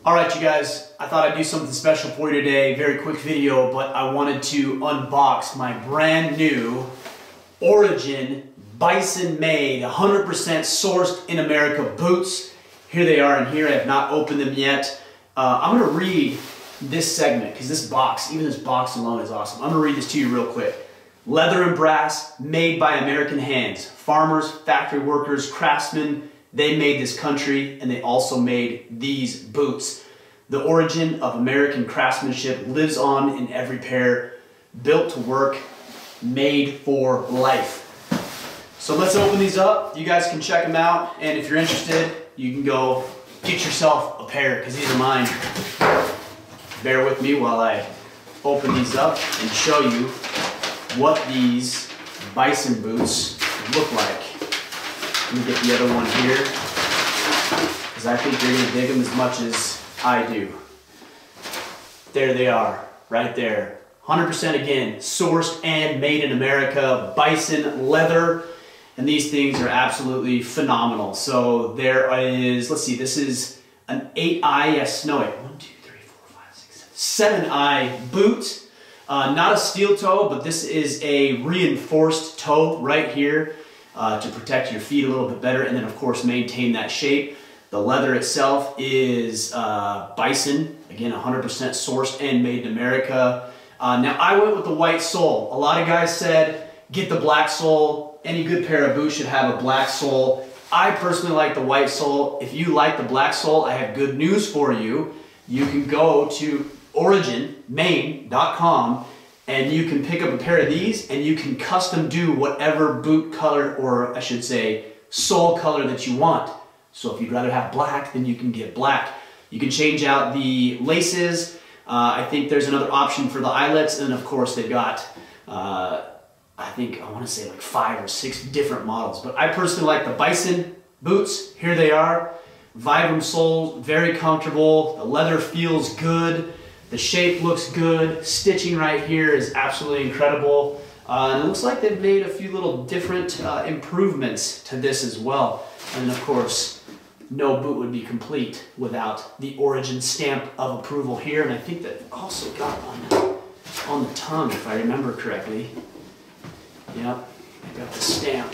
All right, you guys, I thought I'd do something special for you today. Very quick video, but I wanted to unbox my brand new Origin Bison made, 100% sourced in America boots. Here they are in here. I have not opened them yet. I'm gonna read this segment because this box, even this box alone is awesome. I'm gonna read this to you real quick. Leather and brass, made by American hands. Farmers, factory workers, craftsmen, they made this country, and they also made these boots. The origin of American craftsmanship lives on in every pair, built to work, made for life. So let's open these up. You guys can check them out, and if you're interested, you can go get yourself a pair, because these are mine. Bear with me while I open these up and show you what these Bison boots look like. Let me get the other one here, because I think you're going to dig them as much as I do. There they are, right there. 100% again, sourced and made in America, Bison leather, and these things are absolutely phenomenal. So there is, let's see, this is an 8-eye, yes, no wait, 1, 2, 3, 4, 5, 6, 7, 7-eye boot. Not a steel toe, but this is a reinforced toe right here to protect your feet a little bit better, and then of course maintain that shape. The leather itself is Bison, again 100% sourced and made in America. Now I went with the white sole. A lot of guys said get the black sole. Any good pair of boots should have a black sole. I personally like the white sole. If you like the black sole, I have good news for you. You can go to originmaine.com and you can pick up a pair of these and you can custom do whatever boot color, or I should say sole color, that you want. So if you'd rather have black, then you can get black. You can change out the laces. I think there's another option for the eyelets, and of course they've got I think I want to say like 5 or 6 different models, but I personally like the Bison boots. Here they are. Vibram soles, very comfortable. The leather feels good. The shape looks good. Stitching right here is absolutely incredible. And it looks like they've made a few little different improvements to this as well. And of course, no boot would be complete without the Origin stamp of approval here. And I think they've also got one on the tongue, if I remember correctly. Yep, I got the stamp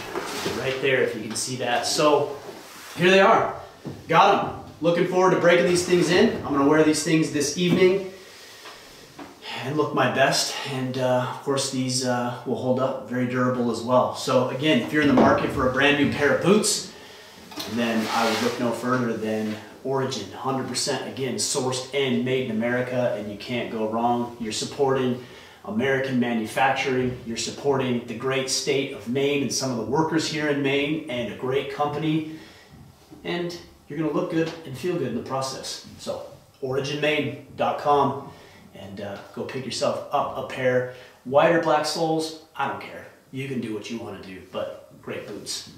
right there, if you can see that. So here they are. Got them. Looking forward to breaking these things in. I'm going to wear these things this evening and look my best. And of course these will hold up, very durable as well. So again, if you're in the market for a brand new pair of boots, then I would look no further than Origin. 100% again, sourced and made in America, and you can't go wrong. You're supporting American manufacturing. You're supporting the great state of Maine and some of the workers here in Maine, and a great company. And you're going to look good and feel good in the process. So originmaine.com, and go pick yourself up a pair. White or black soles, I don't care. You can do what you want to do, but great boots.